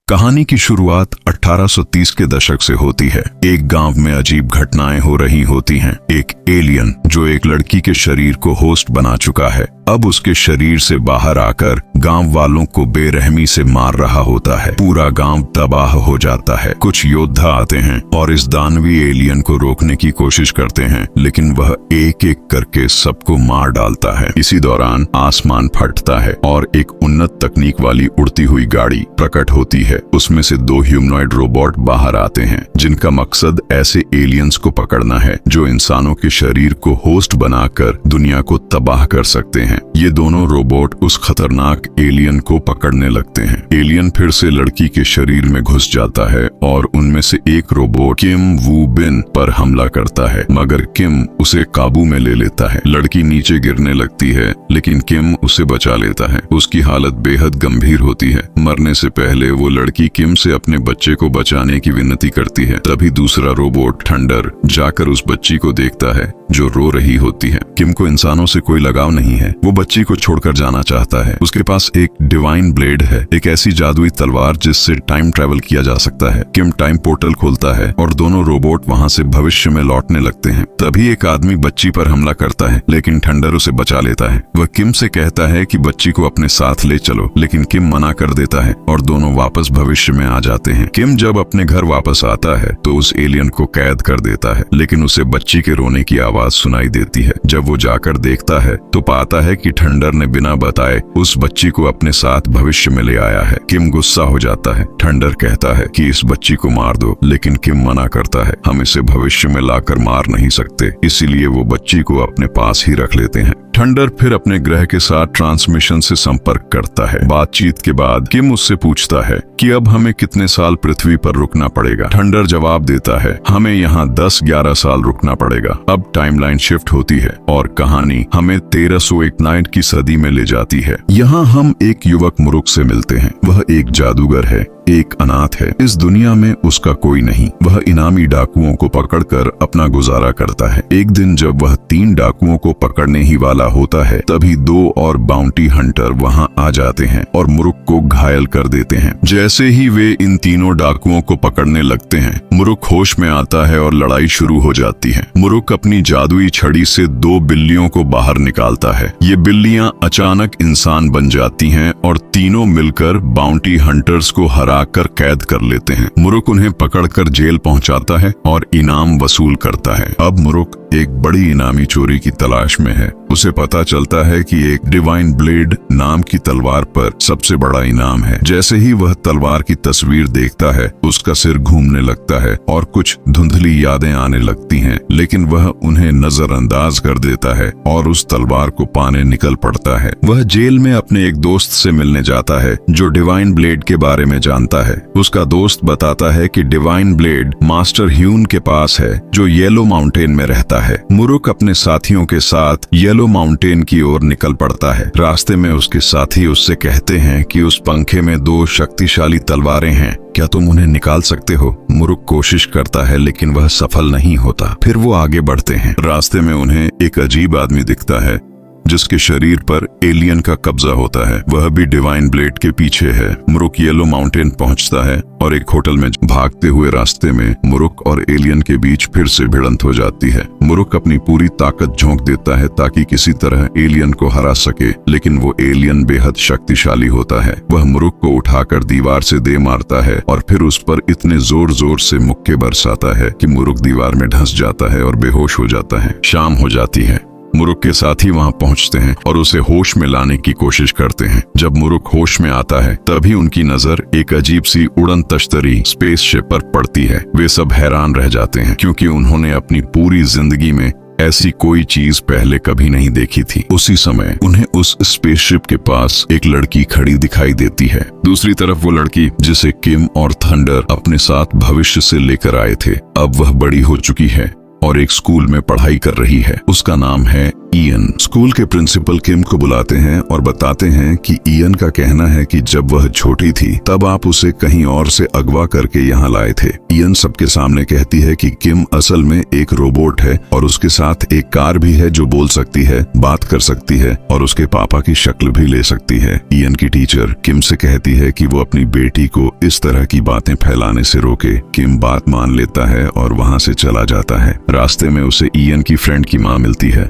कहानी की शुरुआत 1830 के दशक से होती है। एक गांव में अजीब घटनाएं हो रही होती हैं। एक एलियन जो एक लड़की के शरीर को होस्ट बना चुका है, अब उसके शरीर से बाहर आकर गांव वालों को बेरहमी से मार रहा होता है। पूरा गांव तबाह हो जाता है। कुछ योद्धा आते हैं और इस दानवी एलियन को रोकने की कोशिश करते हैं, लेकिन वह एक एक करके सबको मार डालता है। इसी दौरान आसमान फटता है और एक उन्नत तकनीक वाली उड़ती हुई गाड़ी प्रकट होती है। उसमें से 2 ह्यूमनॉइड रोबोट बाहर आते हैं, जिनका मकसद ऐसे एलियंस को पकड़ना है जो इंसानों के शरीर को होस्ट बनाकर दुनिया को तबाह कर सकते हैं। ये दोनों रोबोट उस खतरनाक एलियन को पकड़ने लगते हैं। एलियन फिर से लड़की के शरीर में घुस जाता है और उनमें से एक रोबोट किम वू बिन पर हमला करता है, मगर किम उसे काबू में ले लेता है। लड़की नीचे गिरने लगती है, लेकिन किम उसे बचा लेता है। उसकी हालत बेहद गंभीर होती है। मरने से पहले वो लड़की किम से अपने बच्चे को बचाने की विनती करती है। तभी दूसरा रोबोट थंडर जाकर उस बच्ची को देखता है जो रो रही होती है। किम को इंसानों से कोई लगाव नहीं है। वो बच्ची को छोड़कर जाना चाहता है। उसके पास एक डिवाइन ब्लेड है, एक ऐसी जादुई तलवार जिससे टाइम ट्रेवल किया जा सकता है। किम टाइम पोर्टल खोलता है और दोनों रोबोट वहाँ से भविष्य में लौटने लगते हैं। तभी एक आदमी बच्ची पर हमला करता है, लेकिन थंडर उसे बचा लेता है। वह किम से कहता है कि बच्ची को अपने साथ ले चलो, लेकिन किम मना कर देता है और दोनों वापस भविष्य में आ जाते हैं। किम जब अपने घर वापस आता है तो उस एलियन को कैद कर देता है, लेकिन उसे बच्ची के रोने की आवाज सुनाई देती है। जब वो जाकर देखता है तो पाता है कि थंडर ने बिना बताए उस बच्ची को अपने साथ भविष्य में ले आया है। किम गुस्सा हो जाता है। थंडर कहता है कि इस बच्ची को मार दो, लेकिन किम मना करता है, हम इसे भविष्य में लाकर मार नहीं सकते। इसीलिए वो बच्ची को अपने पास ही रख लेते हैं। थंडर फिर अपने ग्रह के साथ ट्रांसमिशन से संपर्क करता है। बातचीत के बाद किम उससे पूछता है कि अब हमें कितने साल पृथ्वी पर रुकना पड़ेगा। थंडर जवाब देता है, हमें यहाँ 10-11 साल रुकना पड़ेगा। अब टाइमलाइन शिफ्ट होती है और कहानी हमें 1301 की सदी में ले जाती है। यहाँ हम एक युवक मुरुक से मिलते हैं। वह एक जादूगर है, एक अनाथ है। इस दुनिया में उसका कोई नहीं। वह इनामी डाकुओं को पकड़कर अपना गुजारा करता है। एक दिन जब वह 3 डाकुओं को पकड़ने ही वाला होता है, तभी 2 और बाउंटी हंटर वहां आ जाते हैं और मुरुक को घायल कर देते हैं। जैसे ही वे इन तीनों डाकुओं को पकड़ने लगते हैं, मुरुक होश में आता है और लड़ाई शुरू हो जाती है। मुरुक अपनी जादुई छड़ी से 2 बिल्लियों को बाहर निकालता है। ये बिल्लियां अचानक इंसान बन जाती हैं और तीनों मिलकर बाउंटी हंटर्स को कर कैद कर लेते हैं। मुरुक उन्हें पकड़कर जेल पहुंचाता है और इनाम वसूल करता है। अब मुरुक एक बड़ी इनामी चोरी की तलाश में है। उसे पता चलता है कि एक डिवाइन ब्लेड नाम की तलवार पर सबसे बड़ा इनाम है। जैसे ही वह तलवार की तस्वीर देखता है, उसका सिर घूमने लगता है और कुछ धुंधली यादें आने लगती हैं, लेकिन वह उन्हें नजरअंदाज कर देता है और उस तलवार को पाने निकल पड़ता है। वह जेल में अपने एक दोस्त से मिलने जाता है जो डिवाइन ब्लेड के बारे में जानता है। उसका दोस्त बताता है कि डिवाइन ब्लेड मास्टर ह्यून के पास है, जो येलो माउंटेन में रहता है। मुरुक अपने साथियों के साथ येलो माउंटेन की ओर निकल पड़ता है। रास्ते में उसके साथी उससे कहते हैं कि उस पंखे में 2 शक्तिशाली तलवारें हैं, क्या तुम उन्हें निकाल सकते हो? मुरुक कोशिश करता है, लेकिन वह सफल नहीं होता। फिर वो आगे बढ़ते हैं। रास्ते में उन्हें एक अजीब आदमी दिखता है जिसके शरीर पर एलियन का कब्जा होता है। वह भी डिवाइन ब्लेड के पीछे है। मुरुक येलो माउंटेन पहुंचता है और एक होटल में भागते हुए रास्ते में मुरुक और एलियन के बीच फिर से भिड़ंत हो जाती है। मुरुक अपनी पूरी ताकत झोंक देता है ताकि किसी तरह एलियन को हरा सके, लेकिन वो एलियन बेहद शक्तिशाली होता है। वह मुरुक को उठाकर दीवार से दे मारता है और फिर उस पर इतने जोर जोर से मुक्के बरसाता है कि मुरुक दीवार में धंस जाता है और बेहोश हो जाता है। शाम हो जाती है। मुरुक के साथी वहां पहुंचते हैं और उसे होश में लाने की कोशिश करते हैं। जब मुरुक होश में आता है, तभी उनकी नजर एक अजीब सी उड़न तश्तरी स्पेसशिप पर पड़ती है। वे सब हैरान रह जाते हैं, क्योंकि उन्होंने अपनी पूरी जिंदगी में ऐसी कोई चीज पहले कभी नहीं देखी थी। उसी समय उन्हें उस स्पेसशिप के पास एक लड़की खड़ी दिखाई देती है। दूसरी तरफ वो लड़की जिसे किम और थंडर अपने साथ भविष्य से लेकर आए थे, अब वह बड़ी हो चुकी है और एक स्कूल में पढ़ाई कर रही है। उसका नाम है ईयन स्कूल के प्रिंसिपल किम को बुलाते हैं और बताते हैं कि ईयन का कहना है कि जब वह छोटी थी तब आप उसे कहीं और से अगवा करके यहाँ लाए थे। ईयन सबके सामने कहती है कि किम असल में एक रोबोट है और उसके साथ एक कार भी है जो बोल सकती है, बात कर सकती है और उसके पापा की शक्ल भी ले सकती है। ईयन की टीचर किम से कहती है कि वो अपनी बेटी को इस तरह की बातें फैलाने से रोके। किम बात मान लेता है और वहाँ से चला जाता है। रास्ते में उसे ईयन की फ्रेंड की माँ मिलती है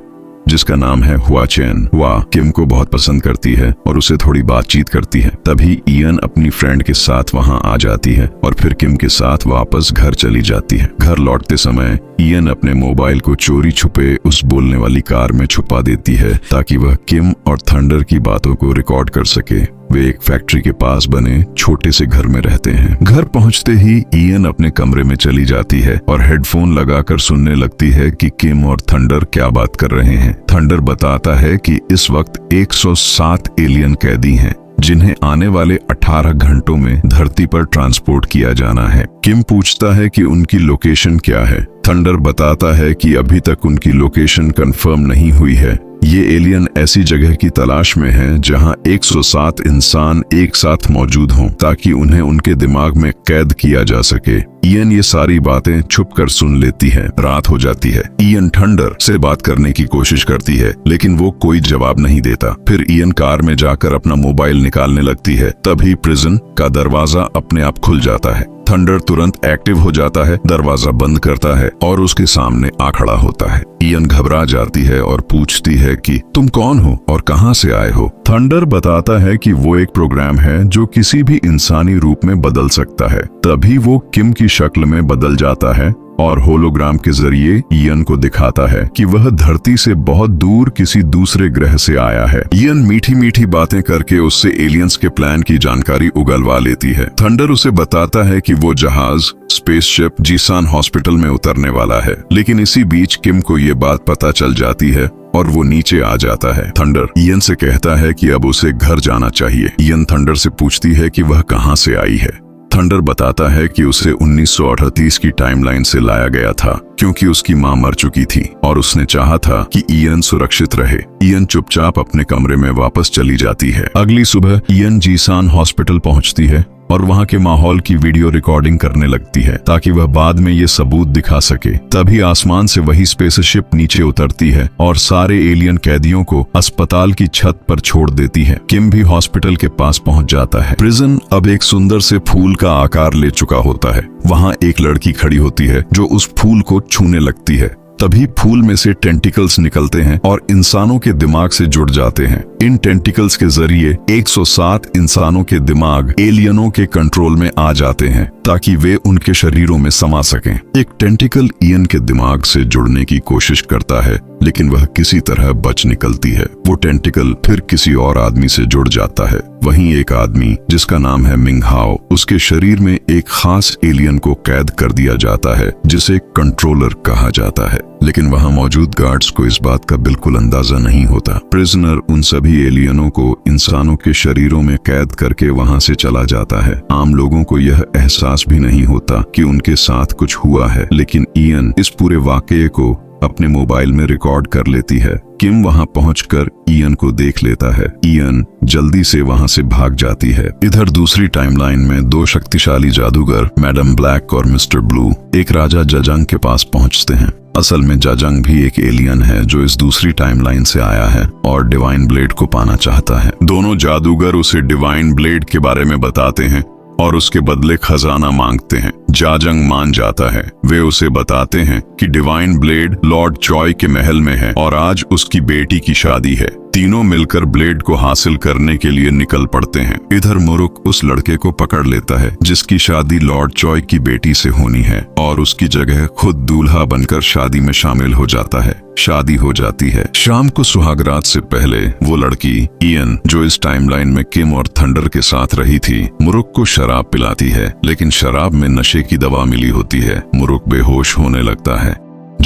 जिसका नाम है हुआ चैन। हुआ किम को बहुत पसंद करती है और उसे थोड़ी बातचीत करती है। तभी ईयन अपनी फ्रेंड के साथ वहां आ जाती है और फिर किम के साथ वापस घर चली जाती है। घर लौटते समय ईयन अपने मोबाइल को चोरी छुपे उस बोलने वाली कार में छुपा देती है ताकि वह किम और थंडर की बातों को रिकॉर्ड कर सके। वे एक फैक्ट्री के पास बने छोटे से घर में रहते हैं। घर पहुंचते ही ईयन अपने कमरे में चली जाती है और हेडफोन लगाकर सुनने लगती है कि किम और थंडर क्या बात कर रहे हैं। थंडर बताता है कि इस वक्त 107 एलियन कैदी हैं जिन्हें आने वाले 18 घंटों में धरती पर ट्रांसपोर्ट किया जाना है। किम पूछता है कि उनकी लोकेशन क्या है। थंडर बताता है कि अभी तक उनकी लोकेशन कंफर्म नहीं हुई है। ये एलियन ऐसी जगह की तलाश में हैं जहां 107 इंसान एक साथ मौजूद हों ताकि उन्हें उनके दिमाग में कैद किया जा सके। ईयन ये सारी बातें छुप कर सुन लेती है। रात हो जाती है। ईयन थंडर से बात करने की कोशिश करती है लेकिन वो कोई जवाब नहीं देता। फिर ईयन कार में जाकर अपना मोबाइल निकालने लगती है। तभी प्रिजन का दरवाजा अपने आप खुल जाता है। थंडर तुरंत एक्टिव हो जाता है, दरवाजा बंद करता है और उसके सामने आ खड़ा होता है। ईयन घबरा जाती है और पूछती है कि तुम कौन हो और कहां से आए हो। थंडर बताता है कि वो एक प्रोग्राम है जो किसी भी इंसानी रूप में बदल सकता है। तभी वो किम की शक्ल में बदल जाता है और होलोग्राम के जरिए ईयन को दिखाता है कि वह धरती से बहुत दूर किसी दूसरे ग्रह से आया है। ईयन मीठी मीठी बातें करके उससे एलियंस के प्लान की जानकारी उगलवा लेती है। थंडर उसे बताता है कि वो जहाज स्पेसशिप जीसान हॉस्पिटल में उतरने वाला है, लेकिन इसी बीच किम को ये बात पता चल जाती है और वो नीचे आ जाता है। थंडर ईयन से कहता है कि अब उसे घर जाना चाहिए। ईयन थंडर से पूछती है कि वह कहां से आई है। थंडर बताता है कि उसे 1938 की टाइमलाइन से लाया गया था क्योंकि उसकी मां मर चुकी थी और उसने चाहा था कि ईयन सुरक्षित रहे। ईयन चुपचाप अपने कमरे में वापस चली जाती है। अगली सुबह ईयन जीसान हॉस्पिटल पहुंचती है और वहां के माहौल की वीडियो रिकॉर्डिंग करने लगती है ताकि वह बाद में ये सबूत दिखा सके। तभी आसमान से वही स्पेसशिप नीचे उतरती है और सारे एलियन कैदियों को अस्पताल की छत पर छोड़ देती है। किम भी हॉस्पिटल के पास पहुंच जाता है। प्रिजन अब एक सुंदर से फूल का आकार ले चुका होता है। वहां एक लड़की खड़ी होती है जो उस फूल को छूने लगती है। तभी फूल में से टेंटिकल्स निकलते हैं और इंसानों के दिमाग से जुड़ जाते हैं। इन टेंटिकल्स के जरिए 107 इंसानों के दिमाग एलियनों के कंट्रोल में आ जाते हैं ताकि वे उनके शरीरों में समा सकें। एक टेंटिकल ईयन के दिमाग से जुड़ने की कोशिश करता है लेकिन वह किसी तरह बच निकलती है। वो टेंटिकल फिर किसी और आदमी से जुड़ जाता है। वहीं एक आदमी जिसका नाम है मिंग हाओ, उसके शरीर में एक खास एलियन को कैद कर दिया जाता है जिसे कंट्रोलर कहा जाता है। लेकिन वहां मौजूद गार्ड्स को इस बात का बिल्कुल अंदाजा नहीं होता। प्रिजनर उन सभी एलियनों को इंसानों के शरीरों में कैद करके वहां से चला जाता है। आम लोगों को यह एहसास भी नहीं होता कि उनके साथ कुछ हुआ है, लेकिन ईयन इस पूरे वाकये को अपने मोबाइल में रिकॉर्ड कर लेती है। किम वहां पहुंचकर ईयन को देख लेता है। ईयन जल्दी से वहां से भाग जाती है। इधर दूसरी टाइमलाइन में दो शक्तिशाली जादूगर मैडम ब्लैक और मिस्टर ब्लू एक राजा जजंग के पास पहुंचते हैं। असल में जजंग भी एक एलियन है जो इस दूसरी टाइमलाइन से आया है और डिवाइन ब्लेड को पाना चाहता है। दोनों जादूगर उसे डिवाइन ब्लेड के बारे में बताते हैं और उसके बदले खजाना मांगते हैं। जाजंग मान जाता है। वे उसे बताते हैं कि डिवाइन ब्लेड लॉर्ड चॉय के महल में है और आज उसकी बेटी की शादी है। तीनों मिलकर ब्लेड को हासिल करने के लिए निकल पड़ते हैं। इधर मुरुक उस लड़के को पकड़ लेता है जिसकी शादी लॉर्ड चॉय की बेटी से होनी है और उसकी जगह खुद दूल्हा बनकर शादी में शामिल हो जाता है। शादी हो जाती है। शाम को सुहागरात से पहले वो लड़की ईयन, जो इस टाइमलाइन में किम और थंडर के साथ रही थी, मुरुक को शराब पिलाती है, लेकिन शराब में नशे की दवा मिली होती है। मुरुक बेहोश होने लगता है।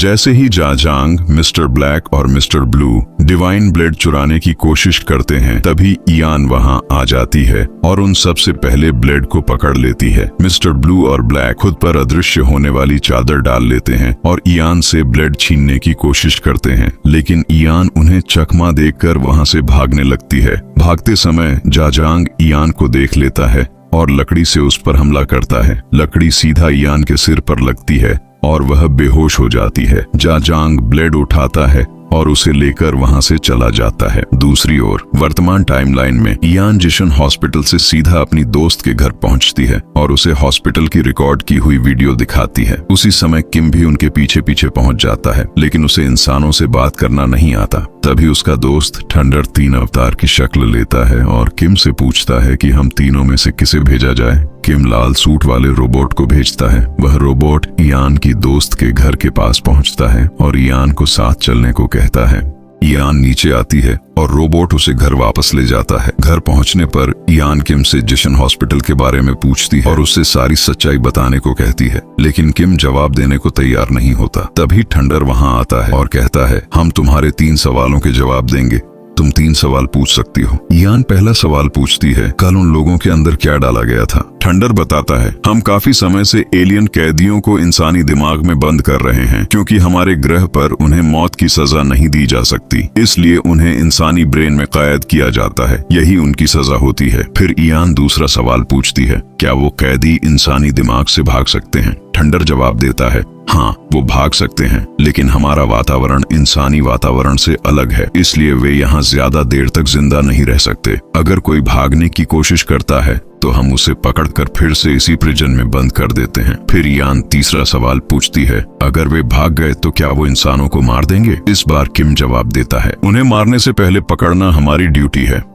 जैसे ही जाजांग, मिस्टर ब्लैक और मिस्टर ब्लू डिवाइन ब्लेड चुराने की कोशिश करते हैं, तभी इयान वहां आ जाती है और उन सबसे पहले ब्लेड को पकड़ लेती है। मिस्टर ब्लू और ब्लैक खुद पर अदृश्य होने वाली चादर डाल लेते हैं और इयान से ब्लेड छीनने की कोशिश करते हैं, लेकिन इयान उन्हें चकमा देकर वहां से भागने लगती है। भागते समय जाजांग इयान को देख लेता है और लकड़ी से उस पर हमला करता है। लकड़ी सीधा इयान के सिर पर लगती है और वह बेहोश हो जाती है। जाजांग ब्लेड उठाता है और उसे लेकर वहां से चला जाता है। दूसरी ओर वर्तमान टाइमलाइन में इयान जिशन हॉस्पिटल से सीधा अपनी दोस्त के घर पहुंचती है और उसे हॉस्पिटल की रिकॉर्ड की हुई वीडियो दिखाती है। उसी समय किम भी उनके पीछे पीछे पहुंच जाता है, लेकिन उसे इंसानों से बात करना नहीं आता। तभी उसका दोस्त थंडर 3 अवतार की शक्ल लेता है और किम से पूछता है कि हम तीनों में से किसे भेजा जाए। किम लाल सूट वाले रोबोट को भेजता है। वह रोबोट इयान की दोस्त के घर के पास पहुंचता है और इयान को साथ चलने को कहता है। इयान नीचे आती है और रोबोट उसे घर वापस ले जाता है। घर पहुंचने पर इयान किम से जिशन हॉस्पिटल के बारे में पूछती है और उससे सारी सच्चाई बताने को कहती है, लेकिन किम जवाब देने को तैयार नहीं होता। तभी थंडर वहां आता है और कहता है, हम तुम्हारे 3 सवालों के जवाब देंगे, तुम 3 सवाल पूछ सकती हो। इयान पहला सवाल पूछती है, कल उन लोगों के अंदर क्या डाला गया था? थंडर बताता है, हम काफी समय से एलियन कैदियों को इंसानी दिमाग में बंद कर रहे हैं, क्योंकि हमारे ग्रह पर उन्हें मौत की सजा नहीं दी जा सकती, इसलिए उन्हें इंसानी ब्रेन में कैद किया जाता है, यही उनकी सजा होती है। फिर इयान दूसरा सवाल पूछती है, क्या वो कैदी इंसानी दिमाग से भाग सकते हैं? थंडर जवाब देता है, हाँ वो भाग सकते हैं, लेकिन हमारा वातावरण इंसानी वातावरण से अलग है, इसलिए वे यहाँ ज्यादा देर तक जिंदा नहीं रह सकते। अगर कोई भागने की कोशिश करता है तो हम उसे पकड़कर फिर से इसी प्रिजन में बंद कर देते हैं। फिर इयान तीसरा सवाल पूछती है, अगर वे भाग गए तो क्या वो इंसानों को मार देंगे? इस बार किम जवाब देता है, उन्हें मारने से पहले पकड़ना हमारी ड्यूटी है।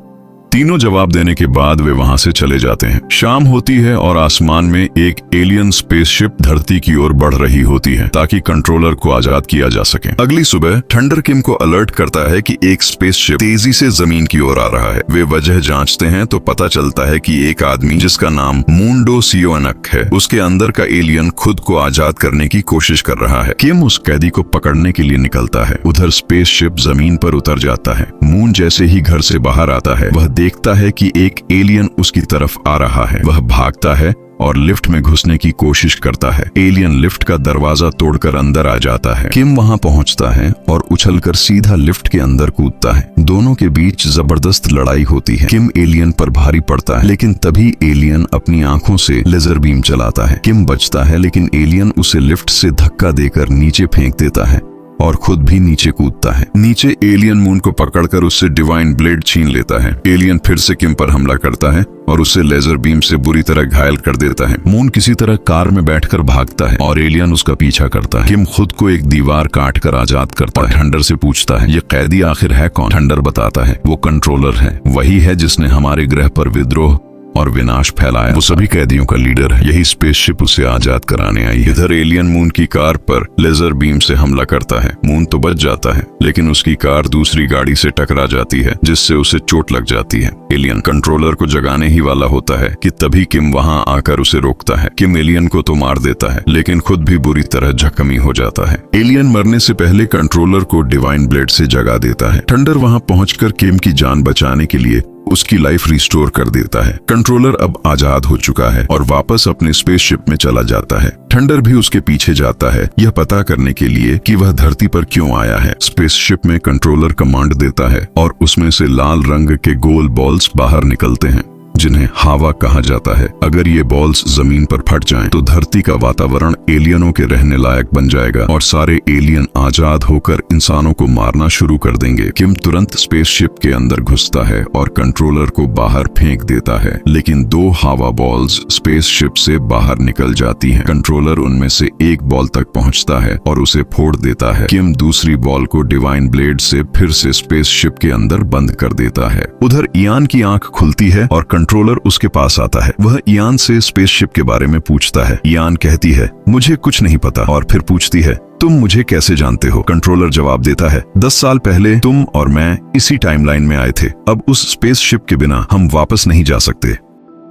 तीनों जवाब देने के बाद वे वहां से चले जाते हैं। शाम होती है और आसमान में एक एलियन स्पेसशिप धरती की ओर बढ़ रही होती है ताकि कंट्रोलर को आजाद किया जा सके। अगली सुबह थंडर किम को अलर्ट करता है कि एक स्पेसशिप तेजी से जमीन की ओर आ रहा है। वे वजह जांचते हैं तो पता चलता है कि एक आदमी जिसका नाम मुंडो सियोनक है, उसके अंदर का एलियन खुद को आजाद करने की कोशिश कर रहा है। किम उस कैदी को पकड़ने के लिए निकलता है। उधर स्पेसशिप जमीन पर उतर जाता है। मून जैसे ही घर से बाहर आता है, वह देखता है कि एक एलियन उसकी तरफ आ रहा है। वह भागता है और लिफ्ट में घुसने की कोशिश करता है। एलियन लिफ्ट का दरवाजा तोड़कर अंदर आ जाता है। किम वहां पहुंचता है और उछलकर सीधा लिफ्ट के अंदर कूदता है। दोनों के बीच जबरदस्त लड़ाई होती है। किम एलियन पर भारी पड़ता है, लेकिन तभी एलियन अपनी आंखों से लेजर बीम चलाता है। किम बचता है, लेकिन एलियन उसे लिफ्ट से धक्का देकर नीचे फेंक देता है और खुद भी नीचे कूदता है। नीचे एलियन मून को पकड़कर उससे डिवाइन ब्लेड छीन लेता है। एलियन फिर से किम पर हमला करता है और उसे लेजर बीम से बुरी तरह घायल कर देता है। मून किसी तरह कार में बैठकर भागता है और एलियन उसका पीछा करता है। किम खुद को एक दीवार काट कर आजाद करता है। थंडर से पूछता है, ये कैदी आखिर है कौन? थंडर बताता है, वो कंट्रोलर है, वही है जिसने हमारे ग्रह पर विद्रोह और विनाश फैलाया। वो सभी कैदियों का लीडर है। यही स्पेसशिप उसे आजाद कराने आई है। इधर एलियन मून की कार पर लेजर बीम से हमला करता है। मून तो बच जाता है, लेकिन उसकी कार दूसरी गाड़ी से टकरा जाती है, जिससे उसे चोट लग जाती है। एलियन कंट्रोलर को जगाने ही वाला होता है कि तभी किम वहां आकर उसे रोकता है। किम एलियन को तो मार देता है, लेकिन खुद भी बुरी तरह जख्मी हो जाता है। एलियन मरने से पहले कंट्रोलर को डिवाइन ब्लेड से जगा देता है। थंडर वहां पहुंचकर किम की जान बचाने के लिए उसकी लाइफ रिस्टोर कर देता है। कंट्रोलर अब आजाद हो चुका है और वापस अपने स्पेसशिप में चला जाता है। थंडर भी उसके पीछे जाता है, यह पता करने के लिए कि वह धरती पर क्यों आया है। स्पेसशिप में कंट्रोलर कमांड देता है और उसमें से लाल रंग के गोल बॉल्स बाहर निकलते हैं, जिन्हें हवा कहा जाता है। अगर ये बॉल्स जमीन पर फट जाएं, तो धरती का वातावरण एलियनों के रहने लायक बन जाएगा और सारे एलियन आजाद होकर इंसानों को मारना शुरू कर देंगे। किम तुरंत स्पेसशिप के अंदर घुसता है और कंट्रोलर को बाहर फेंक देता है, लेकिन 2 हवा बॉल्स स्पेसशिप से बाहर निकल जाती हैं। कंट्रोलर उनमें से एक बॉल तक पहुंचता है और उसे फोड़ देता है। किम दूसरी बॉल को डिवाइन ब्लेड से फिर से स्पेसशिप के अंदर बंद कर देता है। उधर इयान की आंख खुलती है और कंट्रोलर उसके पास आता है। वह इयान से स्पेसशिप के बारे में पूछता है। इयान कहती है, मुझे कुछ नहीं पता, और फिर पूछती है, तुम मुझे कैसे जानते हो? कंट्रोलर जवाब देता है, 10 साल पहले तुम और मैं इसी टाइमलाइन में आए थे। अब उस स्पेसशिप के बिना हम वापस नहीं जा सकते।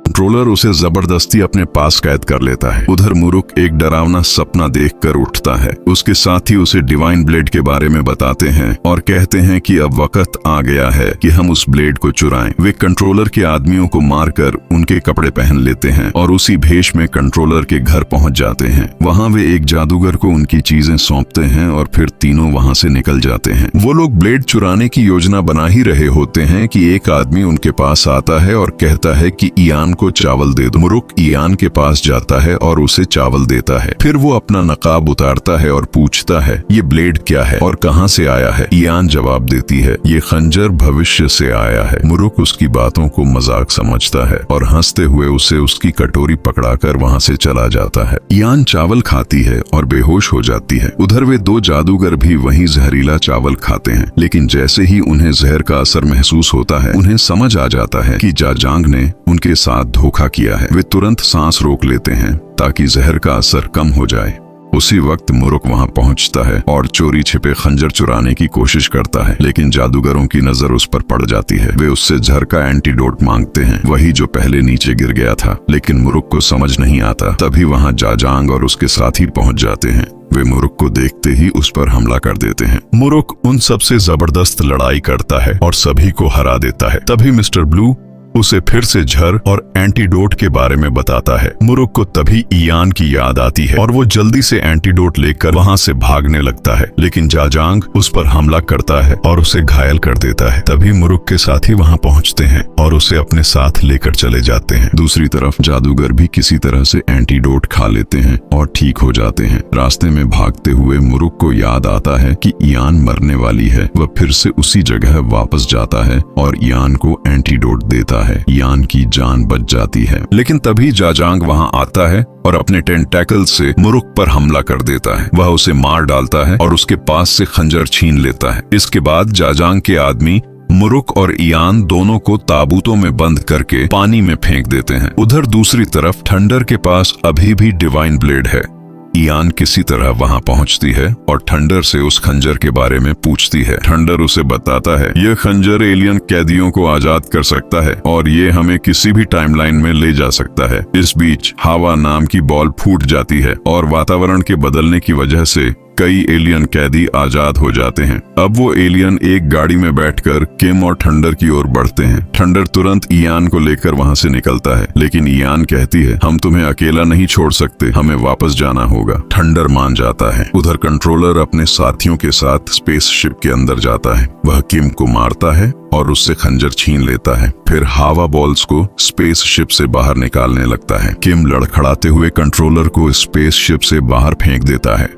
कंट्रोलर उसे जबरदस्ती अपने पास कैद कर लेता है। उधर मुरुक एक डरावना सपना देखकर उठता है। उसके साथी उसे डिवाइन ब्लेड के बारे में बताते हैं और कहते हैं कि अब वक्त आ गया है कि हम उस ब्लेड को चुराएं। वे कंट्रोलर के आदमियों को मारकर उनके कपड़े पहन लेते हैं और उसी भेष में कंट्रोलर के घर पहुंच जाते हैं। वहां वे एक जादूगर को उनकी चीजें सौंपते हैं और फिर तीनों वहां से निकल जाते हैं। वो लोग ब्लेड चुराने की योजना बना ही रहे होते हैं कि एक आदमी उनके पास आता है और कहता है कि इयान को चावल दे दो। मुरुक इयान के पास जाता है और उसे चावल देता है। फिर वो अपना नकाब उतारता है और पूछता है, ये ब्लेड क्या है और कहां से आया है? इयान जवाब देती है, ये खंजर भविष्य से आया है। मुरुक उसकी बातों को मजाक समझता है और हंसते हुए उसे उसकी कटोरी पकड़ाकर वहां से चला जाता है। इयान चावल खाती है और बेहोश हो जाती है। उधर वे दो जादूगर भी वही जहरीला चावल खाते हैं, लेकिन जैसे ही उन्हें जहर का असर महसूस होता है, उन्हें समझ आ जाता है कि जाजांग ने उनके साथ धोखा किया है। वे तुरंत सांस रोक लेते हैं ताकि जहर का असर कम हो जाए। उसी वक्त मुरुक वहां पहुंचता है और चोरी छिपे खंजर चुराने की कोशिश करता है, लेकिन जादूगरों की नजर उस पर पड़ जाती है। वे उससे जहर का एंटीडोट मांगते हैं, वही जो पहले नीचे गिर गया था, लेकिन मुरुक को समझ नहीं आता। तभी वहां जाजांग और उसके साथी पहुंच जाते हैं। वे मुरुक को देखते ही उस पर हमला कर देते हैं। मुरुक उन सबसे जबरदस्त लड़ाई करता है और सभी को हरा देता है। तभी मिस्टर ब्लू उसे फिर से जहर और एंटीडोट के बारे में बताता है। मुरुक को तभी इयान की याद आती है और वो जल्दी से एंटीडोट लेकर वहां से भागने लगता है, लेकिन जाजांग उस पर हमला करता है और उसे घायल कर देता है। तभी मुरुक के साथी वहां पहुंचते हैं और उसे अपने साथ लेकर चले जाते हैं। दूसरी तरफ जादूगर भी किसी तरह से एंटीडोट खा लेते हैं और ठीक हो जाते हैं। रास्ते में भागते हुए मुरुक को याद आता है कि इयान मरने वाली है। वह फिर से उसी जगह वापस जाता है और इयान को एंटीडोट देता है। इयान की जान बच जाती है, लेकिन तभी जाजांग वहां आता है और अपने टेंटैकल से मुरुक पर हमला कर देता है। वह उसे मार डालता है और उसके पास से खंजर छीन लेता है। इसके बाद जाजांग के आदमी मुरुक और इयान दोनों को ताबूतों में बंद करके पानी में फेंक देते हैं। उधर दूसरी तरफ थंडर के पास अभी भी डिवाइन ब्लेड है। इयान किसी तरह वहां पहुंचती है और थंडर से उस खंजर के बारे में पूछती है। थंडर उसे बताता है, यह खंजर एलियन कैदियों को आजाद कर सकता है और ये हमें किसी भी टाइमलाइन में ले जा सकता है। इस बीच हवा नाम की बॉल फूट जाती है और वातावरण के बदलने की वजह से कई एलियन कैदी आजाद हो जाते हैं। अब वो एलियन एक गाड़ी में बैठकर किम और थंडर की ओर बढ़ते हैं। थंडर तुरंत इयान को लेकर वहां से निकलता है, लेकिन इयान कहती है, हम तुम्हें अकेला नहीं छोड़ सकते, हमें वापस जाना होगा। थंडर मान जाता है। उधर कंट्रोलर अपने साथियों के साथ स्पेसशिप के अंदर जाता है। वह किम को मारता है और उससे खंजर छीन लेता है। फिर हवा बॉल्स को स्पेसशिप से बाहर निकालने लगता है। किम लड़खड़ाते हुए कंट्रोलर को स्पेसशिप से बाहर फेंक देता है।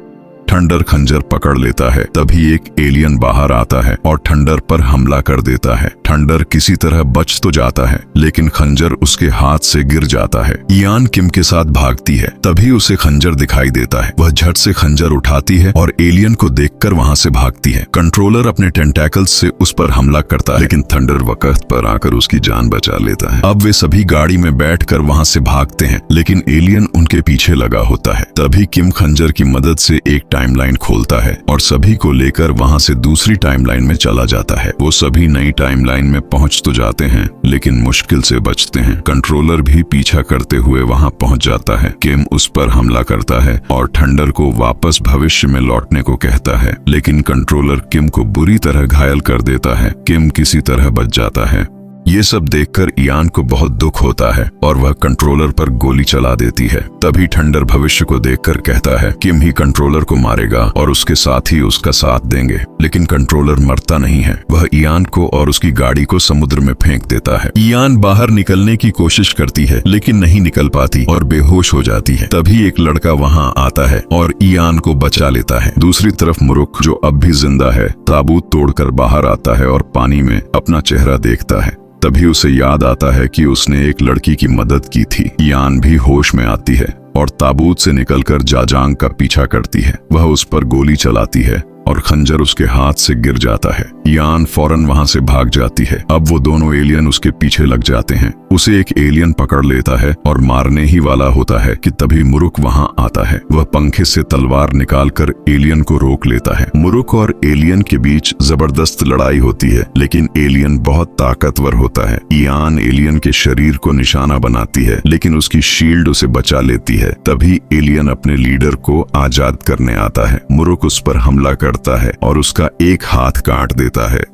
थंडर खंजर पकड़ लेता है। तभी एक एलियन बाहर आता है और थंडर पर हमला कर देता है। थंडर किसी तरह बच तो जाता है, लेकिन खंजर उसके हाथ से गिर जाता है। इयान किम के साथ भागती है। तभी उसे खंजर दिखाई देता है। वह झट से खंजर उठाती है और एलियन को देखकर वहां से भागती है। कंट्रोलर अपने टेंटैकल्स से उस पर हमला करता है, लेकिन थंडर वक्त पर आकर उसकी जान बचा लेता है। अब वे सभी गाड़ी में बैठकर वहां से भागते हैं, लेकिन एलियन उनके पीछे लगा होता है। तभी किम खंजर की मदद से एक टाइमलाइन खोलता है और सभी को लेकर वहां से दूसरी टाइमलाइन में चला जाता है। वो सभी नई टाइमलाइन में पहुंच तो जाते हैं, लेकिन मुश्किल से बचते हैं। कंट्रोलर भी पीछा करते हुए वहां पहुंच जाता है। किम उस पर हमला करता है और थंडर को वापस भविष्य में लौटने को कहता है, लेकिन कंट्रोलर किम को बुरी तरह घायल कर देता है। किम किसी तरह बच जाता है। ये सब देखकर इयान को बहुत दुख होता है और वह कंट्रोलर पर गोली चला देती है। तभी थंडर भविष्य को देखकर कहता है, किम ही कंट्रोलर को मारेगा और उसके साथ ही उसका साथ देंगे, लेकिन कंट्रोलर मरता नहीं है। वह इयान को और उसकी गाड़ी को समुद्र में फेंक देता है। इयान बाहर निकलने की कोशिश करती है, लेकिन नहीं निकल पाती और बेहोश हो जाती है। तभी एक लड़का वहां आता है और इयान को बचा लेता है। दूसरी तरफ मुरुक, जो अब भी जिंदा है, ताबूत तोड़कर बाहर आता है और पानी में अपना चेहरा देखता है। तभी उसे याद आता है कि उसने एक लड़की की मदद की थी। इयान भी होश में आती है और ताबूत से निकलकर जाजांग का पीछा करती है। वह उस पर गोली चलाती है और खंजर उसके हाथ से गिर जाता है। यान फौरन वहां से भाग जाती है। अब वो दोनों एलियन उसके पीछे लग जाते हैं। उसे एक एलियन पकड़ लेता है और मारने ही वाला होता है कि तभी मुरुक वहां आता है। वह पंखे से तलवार निकालकर एलियन को रोक लेता है। मुरुक और एलियन के बीच जबरदस्त लड़ाई होती है, लेकिन एलियन बहुत ताकतवर होता है। यान एलियन के शरीर को निशाना बनाती है, लेकिन उसकी शील्ड उसे बचा लेती है। तभी एलियन अपने लीडर को आजाद करने आता है। मुरुक उस पर हमला करता है और उसका एक हाथ काट देता है।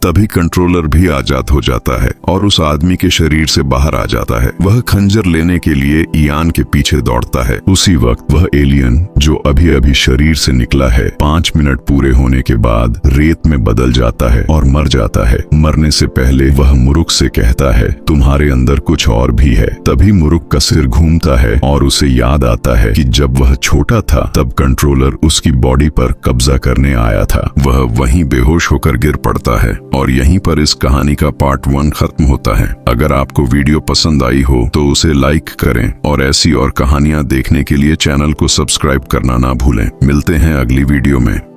तभी कंट्रोलर भी आजाद हो जाता है और उस आदमी के शरीर से बाहर आ जाता है। वह खंजर लेने के लिए यान के पीछे दौड़ता है। उसी वक्त वह एलियन जो अभी अभी शरीर से निकला है, 5 मिनट पूरे होने के बाद रेत में बदल जाता है और मर जाता है। मरने से पहले वह मुरुक से कहता है, तुम्हारे अंदर कुछ और भी है। तभी मुरुक का सिर घूमता है और उसे याद आता है कि जब वह छोटा था तब कंट्रोलर उसकी बॉडी पर कब्जा करने आया था। वह वहीं बेहोश होकर गिर पड़ता है और यहीं पर इस कहानी का पार्ट 1 खत्म होता है। अगर आपको वीडियो पसंद आई हो तो उसे लाइक करें और ऐसी और कहानियां देखने के लिए चैनल को सब्सक्राइब करना ना भूलें। मिलते हैं अगली वीडियो में।